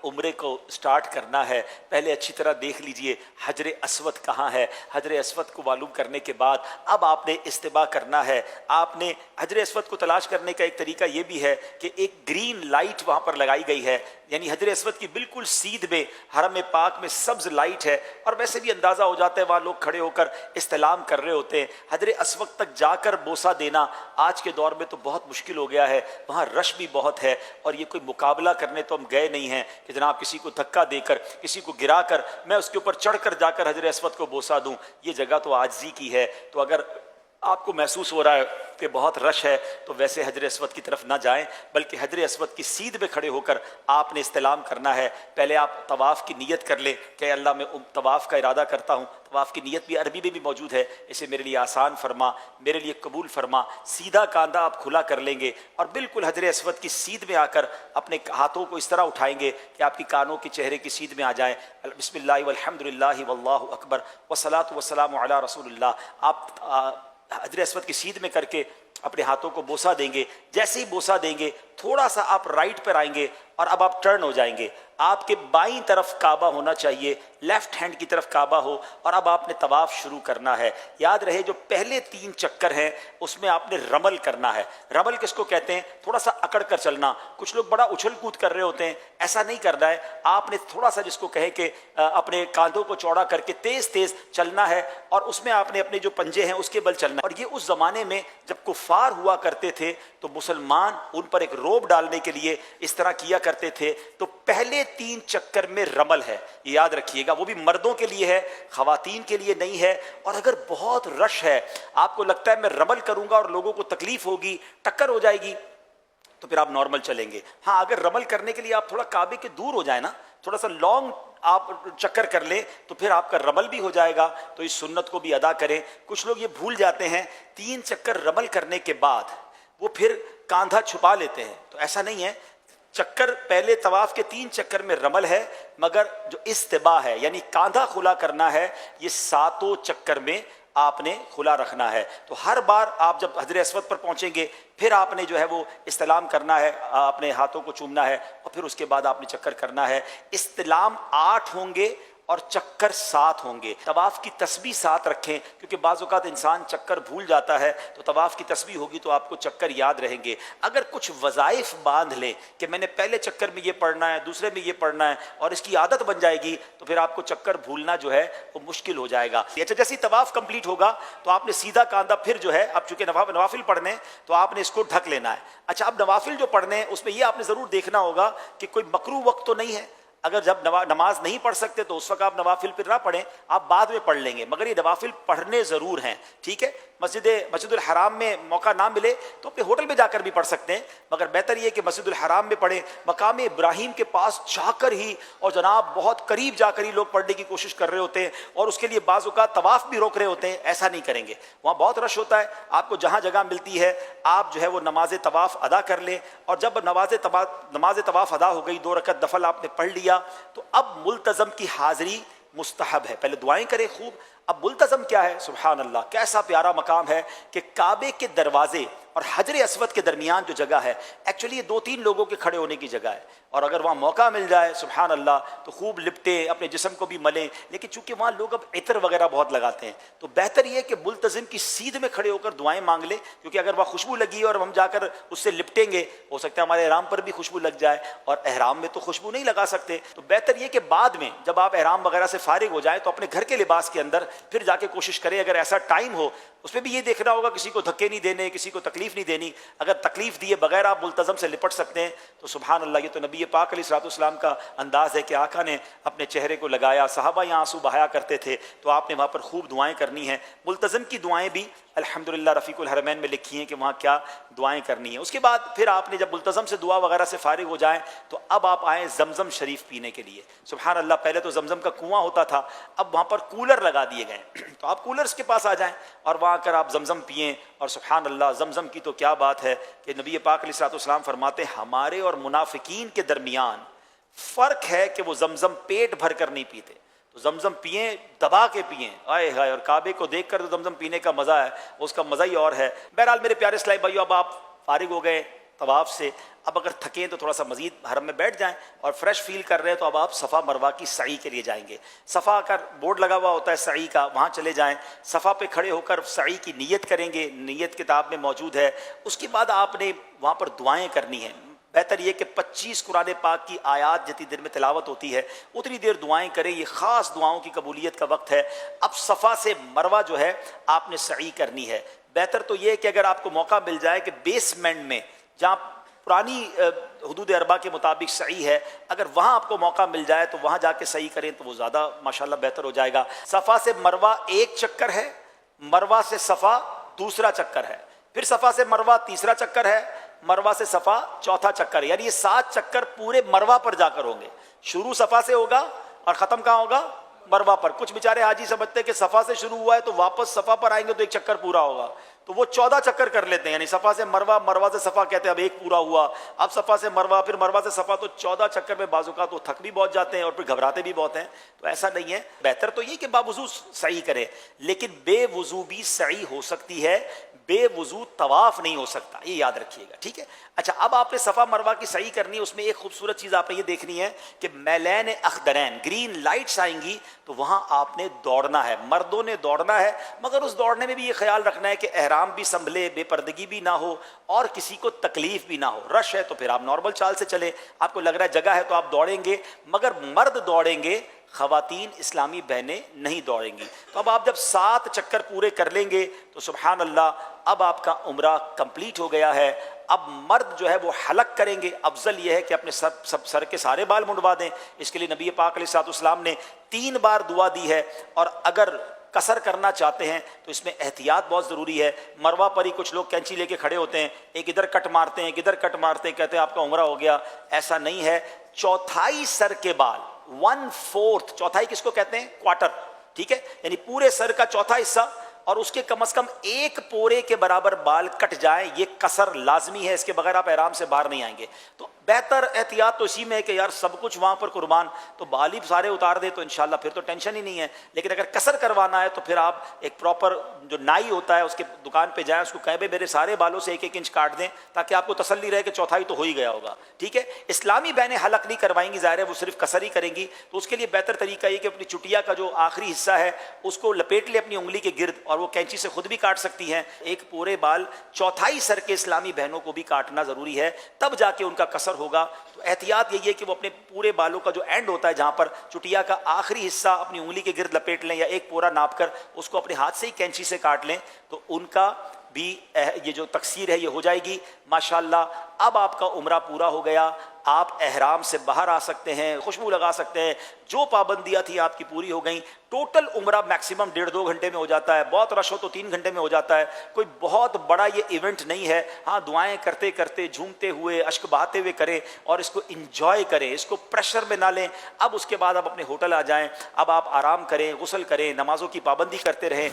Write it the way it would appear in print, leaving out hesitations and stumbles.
عمرے کو سٹارٹ کرنا ہے، پہلے اچھی طرح دیکھ لیجئے حجر اسود کہاں ہے۔ حجر اسود کو معلوم کرنے کے بعد اب آپ نے استباء کرنا ہے۔ آپ نے حجر اسود کو تلاش کرنے کا ایک طریقہ یہ بھی ہے کہ ایک گرین لائٹ وہاں پر لگائی گئی ہے، یعنی حجر اسود کی بالکل سیدھ میں حرم پاک میں سبز لائٹ ہے، اور ویسے بھی اندازہ ہو جاتا ہے وہاں لوگ کھڑے ہو کر استلام کر رہے ہوتے ہیں۔ حجر اسود تک جا کر بوسہ دینا آج کے دور میں تو بہت مشکل ہو گیا ہے، وہاں رش بھی بہت ہے، اور یہ کوئی مقابلہ کرنے تو ہم گئے نہیں ہیں کہ جناب کسی کو دھکا دے کر کسی کو گرا کر میں اس کے اوپر چڑھ کر جا کر حجر اسود کو بوسہ دوں، یہ جگہ تو عاجزی کی ہے۔ تو اگر آپ کو محسوس ہو رہا ہے کہ بہت رش ہے تو ویسے حجر اسود کی طرف نہ جائیں، بلکہ حجر اسود کی سیدھ میں کھڑے ہو کر آپ نے استلام کرنا ہے۔ پہلے آپ طواف کی نیت کر لیں کہ اللہ میں طواف کا ارادہ کرتا ہوں، طواف کی نیت بھی عربی میں بھی موجود ہے، اسے میرے لیے آسان فرما، میرے لیے قبول فرما۔ سیدھا کاندھا آپ کھلا کر لیں گے اور بالکل حجر اسود کی سیدھ میں آ کر اپنے ہاتھوں کو اس طرح اٹھائیں گے کہ آپ کی کانوں کے چہرے کی سیدھ میں آ جائیں۔ بسم اللہ والحمد للہ واللہ اکبر والصلاۃ والسلام علی رسول اللہ۔ آپ حجر اسود کی سیدھ میں کر کے اپنے ہاتھوں کو بوسہ دیں گے۔ جیسے ہی بوسہ دیں گے تھوڑا سا آپ رائٹ پر آئیں گے اور اب آپ ٹرن ہو جائیں گے۔ آپ کے بائیں طرف کعبہ ہونا چاہیے، لیفٹ ہینڈ کی طرف کعبہ ہو، اور اب آپ نے طواف شروع کرنا ہے۔ یاد رہے جو پہلے 3 چکر ہیں اس میں آپ نے رمل کرنا ہے۔ رمل کس کو کہتے ہیں؟ تھوڑا سا اکڑ کر چلنا۔ کچھ لوگ بڑا اچھل کود کر رہے ہوتے ہیں، ایسا نہیں کرنا ہے۔ آپ نے تھوڑا سا جس کو کہیں کہ اپنے کاندھوں کو چوڑا کر کے تیز تیز چلنا ہے، اور اس میں آپ نے اپنے جو پنجے ہیں اس کے بل چلنا ہے۔ اور یہ اس زمانے میں جب کفار ہوا کرتے تھے تو مسلمان ان پر ایک روب ڈالنے کے لیے اس طرح کیا کرتے تھے۔ تو پہلے 3 چکر میں رمل ہے، یہ یاد رکھیے گا، وہ بھی مردوں کے لیے ہے، خواتین کے لیے نہیں ہے۔ اور اگر بہت رش ہے، آپ کو لگتا ہے میں رمل کروں گا اور لوگوں کو تکلیف ہوگی، ٹکر ہو جائے گی، تو پھر آپ نارمل چلیں گے۔ ہاں اگر رمل کرنے کے لیے آپ تھوڑا کعبے کے دور ہو جائیں نا، تھوڑا سا لانگ آپ چکر کر لیں، تو پھر آپ کا رمل بھی ہو جائے گا۔ تو اس سنت کو بھی ادا کریں۔ کچھ لوگ یہ بھول جاتے ہیں، 3 چکر رمل کرنے کے بعد وہ پھر کاندھا چھپا لیتے ہیں، تو ایسا نہیں ہے۔ چکر پہلے طواف کے 3 چکر میں رمل ہے، مگر جو استباء ہے یعنی کاندھا کھلا کرنا ہے، یہ 7 چکر میں آپ نے کھلا رکھنا ہے۔ تو ہر بار آپ جب حجر اسود پر پہنچیں گے پھر آپ نے جو ہے وہ استلام کرنا ہے، اپنے ہاتھوں کو چومنا ہے، اور پھر اس کے بعد آپ نے چکر کرنا ہے۔ استلام 8 ہوں گے اور چکر 7 ہوں گے۔ طواف کی تسبیح 7 رکھیں، کیونکہ بعض اوقات انسان چکر بھول جاتا ہے، تو طواف کی تسبیح ہوگی تو آپ کو چکر یاد رہیں گے۔ اگر کچھ وظائف باندھ لیں کہ میں نے پہلے چکر میں یہ پڑھنا ہے، دوسرے میں یہ پڑھنا ہے، اور اس کی عادت بن جائے گی، تو پھر آپ کو چکر بھولنا جو ہے وہ مشکل ہو جائے گا۔ اچھا جیسے طواف کمپلیٹ ہوگا تو آپ نے سیدھا کاندھا پھر جو ہے، اب چونکہ نوافل پڑھنے تو آپ نے اس کو ڈھک لینا ہے۔ اچھا اب نوافل جو پڑھنے ہیں اس میں یہ آپ نے ضرور دیکھنا ہوگا کہ کوئی مکروہ وقت تو نہیں ہے۔ اگر جب نماز نہیں پڑھ سکتے تو اس وقت آپ نوافل پھر نہ پڑھیں، آپ بعد میں پڑھ لیں گے، مگر یہ نوافل پڑھنے ضرور ہیں، ٹھیک ہے۔ مسجد الحرام میں موقع نہ ملے تو اپنے ہوٹل میں جا کر بھی پڑھ سکتے ہیں، مگر بہتر یہ کہ مسجد الحرام میں پڑھیں، مقام ابراہیم کے پاس جا کر ہی، اور جناب بہت قریب جا کر ہی لوگ پڑھنے کی کوشش کر رہے ہوتے ہیں، اور اس کے لیے بعض اوقات طواف بھی روک رہے ہوتے ہیں، ایسا نہیں کریں گے، وہاں بہت رش ہوتا ہے۔ آپ کو جہاں جگہ ملتی ہے آپ جو ہے وہ نماز طواف ادا کر لیں، اور جب نماز طواف ادا ہو گئی، 2 رکعت نفل آپ نے پڑھ لیا، تو اب ملتزم کی حاضری مستحب ہے۔ پہلے دعائیں کریں خوب، اب ملتزم کیا ہے؟ سبحان اللہ، کیسا پیارا مقام ہے کہ کعبے کے دروازے اور حجر اسود کے درمیان جو جگہ ہے، ایکچولی یہ 2-3 لوگوں کے کھڑے ہونے کی جگہ ہے، اور اگر وہاں موقع مل جائے سبحان اللہ تو خوب لپٹیں، اپنے جسم کو بھی ملیں، لیکن چونکہ وہاں لوگ اب عطر وغیرہ بہت لگاتے ہیں، تو بہتر یہ کہ ملتزم کی سیدھ میں کھڑے ہو کر دعائیں مانگ لیں، کیونکہ اگر وہاں خوشبو لگی ہے اور ہم جا کر اس سے لپٹیں گے، ہو سکتا ہے ہمارے احرام پر بھی خوشبو لگ جائے، اور احرام میں تو خوشبو نہیں لگا سکتے۔ تو بہتر یہ کہ بعد میں جب آپ احرام وغیرہ سے فارغ ہو جائیں تو اپنے گھر کے لباس کے اندر پھر جا کے کوشش کریں، اگر ایسا ٹائم ہو اس میں بھی یہ دیکھنا ہوگا کسی کو دھکے نہیں دینے، کسی کو تکلیف نہیں دینی، اگر تکلیف دیے بغیر آپ ملتزم سے لپٹ سکتے ہیں تو سبحان اللہ، یہ تو نبی پاک علیہ الصلوۃ والسلام کا انداز ہے کہ آقا نے اپنے چہرے کو لگایا، صحابہ یہاں آنسو بہایا کرتے تھے، تو آپ نے وہاں پر خوب دعائیں کرنی ہیں۔ ملتزم کی دعائیں بھی الحمدللہ رفیق الحرمین میں لکھی ہیں کہ وہاں کیا دعائیں کرنی ہیں۔ اس کے بعد پھر آپ نے جب ملتزم سے دعا وغیرہ سے فارغ ہو جائیں تو اب آپ آئیں زمزم شریف پینے کے لیے۔ سبحان اللہ، پہلے تو زمزم کا کنواں ہوتا تھا، اب وہاں پر کولر لگا دیے گئے، تو آپ کولرز کے پاس آ جائیں اور وہاں کر آپ زمزم پئیں، اور سبحان اللہ زمزم کی تو کیا بات ہے کہ نبی پاک علیہ الصلوۃ والسلام فرماتے ہیں ہمارے اور منافقین کے درمیان فرق ہے کہ وہ زمزم پیٹ بھر کر نہیں پیتے، تو زمزم پئیں، دبا کے پئیں، آئے ہائے، اور کعبے کو دیکھ کر تو زمزم پینے کا مزہ ہے، اس کا مزہ ہی اور ہے۔ بہرحال میرے پیارے اسلامی بھائیو، اب آپ فارغ ہو گئے، طواف سے، اب اگر تھکیں تو تھوڑا سا مزید حرم میں بیٹھ جائیں، اور فریش فیل کر رہے ہیں تو اب آپ صفا مروہ کی سعی کے لیے جائیں گے۔ صفا کا بورڈ لگا ہوا ہوتا ہے سعی کا، وہاں چلے جائیں، صفا پہ کھڑے ہو کر سعی کی نیت کریں گے، نیت کتاب میں موجود ہے۔ اس کے بعد آپ نے وہاں پر دعائیں کرنی ہیں۔ بہتر یہ کہ 25 قرآن پاک کی آیات جتنی دیر میں تلاوت ہوتی ہے اتنی دیر دعائیں کریں، یہ خاص دعاؤں کی قبولیت کا وقت ہے۔ اب صفا سے مروہ جو ہے آپ نے سعی کرنی ہے۔ بہتر تو یہ کہ اگر آپ کو موقع مل جائے کہ بیسمنٹ میں جہاں پرانی حدود اربع کے مطابق سعی ہے، اگر وہاں آپ کو موقع مل جائے تو وہاں جا کے سعی کریں تو وہ زیادہ ماشاءاللہ بہتر ہو جائے گا۔ صفا سے مروہ ایک چکر ہے، مروہ سے صفا دوسرا چکر ہے، پھر صفا سے مروہ تیسرا چکر ہے، مروہ سے صفا چوتھا چکر ہے، یعنی یہ 7 چکر پورے مروہ پر جا کر ہوں گے۔ شروع صفا سے ہوگا اور ختم کہاں ہوگا؟ مروہ پر۔ کچھ بیچارے حاجی سمجھتے ہیں کہ صفا سے شروع ہوا ہے تو واپس صفا پر آئیں گے تو ایک چکر پورا ہوگا، تو وہ 14 چکر کر لیتے ہیں، یعنی صفا سے مروہ، مروہ سے صفا کہتے ہیں اب ایک پورا ہوا، اب صفا سے مروہ، پھر مروہ سے صفا، تو 14 چکر میں بعض اوقات وہ تھک بھی بہت جاتے ہیں اور پھر گھبراتے بھی بہت ہیں۔ تو ایسا نہیں ہے، بہتر تو یہ کہ باوضو سعی کرے، لیکن بے وضو بھی سعی ہو سکتی ہے، بے وضو طواف نہیں ہو سکتا، یہ یاد رکھیے گا، ٹھیک ہے۔ اچھا، اب آپ نے صفا مروہ کی سعی کرنی ہے، اس میں ایک خوبصورت چیز آپ نے یہ دیکھنی ہے کہ میلین اخضرین، گرین لائٹس آئیں گی تو وہاں آپ نے دوڑنا ہے، مردوں نے دوڑنا ہے، مگر اس دوڑنے میں بھی یہ خیال رکھنا ہے کہ احرام بھی سنبھلے، بے پردگی بھی نہ ہو اور کسی کو تکلیف بھی نہ ہو۔ رش ہے تو پھر آپ نارمل چال سے چلیں، آپ کو لگ رہا ہے جگہ ہے تو آپ دوڑیں گے، مگر مرد دوڑیں گے، خواتین اسلامی بہنیں نہیں دوڑیں گی۔ تو اب آپ جب 7 چکر پورے کر لیں گے تو سبحان اللہ، اب آپ کا عمرہ کمپلیٹ ہو گیا ہے۔ اب مرد جو ہے وہ حلق کریں گے، افضل یہ ہے کہ اپنے سر کے سارے بال منڈوا دیں، اس کے لیے نبی پاک علیہ الصلوۃ والسلام نے 3 بار دعا دی ہے، اور اگر قصر کرنا چاہتے ہیں تو اس میں احتیاط بہت ضروری ہے۔ مروہ پر ہی کچھ لوگ کینچی لے کے کھڑے ہوتے ہیں، ایک ادھر کٹ مارتے ہیں، ایک ادھر کٹ مارتے ہیں، کہتے ہیں آپ کا عمرہ ہو گیا، ایسا نہیں ہے۔ چوتھائی سر کے بال، 1/4، چوتھائی کس کو کہتے ہیں؟ کوارٹر، ٹھیک ہے، یعنی پورے سر کا چوتھا حصہ، اور اس کے کم از کم 1 پورے کے برابر بال کٹ جائیں، یہ قصر لازمی ہے، اس کے بغیر آپ احرام سے باہر نہیں آئیں گے۔ تو بہتر احتیاط تو اسی میں ہے کہ یار سب کچھ وہاں پر قربان، تو بال ہی سارے اتار دیں تو انشاءاللہ پھر تو ٹینشن ہی نہیں ہے۔ لیکن اگر قصر کروانا ہے تو پھر آپ ایک پراپر جو نائی ہوتا ہے اس کے دکان پہ جائیں، اس کو کہیں بھائی میرے سارے بالوں سے 1 انچ کاٹ دیں، تاکہ آپ کو تسلی رہے کہ چوتھائی تو ہو ہی گیا ہوگا، ٹھیک ہے۔ اسلامی بہنیں حلق نہیں کروائیں گی، ظاہر ہے وہ صرف قصر ہی کریں گی، تو اس کے لیے بہتر طریقہ یہ کہ اپنی چٹیا کا جو آخری حصہ ہے اس کو لپیٹ لے اپنی انگلی کے گرد، اور وہ کینچی سے خود بھی کاٹ سکتی ہیں۔ ایک پورے بال چوتھائی سر کے اسلامی بہنوں کو بھی کاٹنا ضروری ہے، تب جا کے ان کا قصر ہوگا۔ تو احتیاط یہی ہے کہ وہ اپنے پورے بالوں کا جو اینڈ ہوتا ہے جہاں پر چٹیا کا آخری حصہ اپنی انگلی کے گرد لپیٹ لیں، یا ایک پورا ناپ کر اس کو اپنے ہاتھ سے ہی کینچی سے کاٹ لیں، تو ان کا بھی یہ جو تقصیر ہے یہ ہو جائے گی ماشاءاللہ۔ اب آپ کا عمرہ پورا ہو گیا، آپ احرام سے باہر آ سکتے ہیں، خوشبو لگا سکتے ہیں، جو پابندیاں تھیں آپ کی پوری ہو گئیں۔ ٹوٹل عمرہ میکسیمم 1.5-2 گھنٹے میں ہو جاتا ہے، بہت رش ہو تو 3 گھنٹے میں ہو جاتا ہے، کوئی بہت بڑا یہ ایونٹ نہیں ہے۔ ہاں، دعائیں کرتے کرتے، جھومتے ہوئے، اشک بہاتے ہوئے کریں، اور اس کو انجوائے کریں، اس کو پریشر میں نہ لیں۔ اب اس کے بعد آپ اپنے ہوٹل آ جائیں، اب آپ آرام کریں، غسل کریں، نمازوں کی پابندی کرتے رہیں۔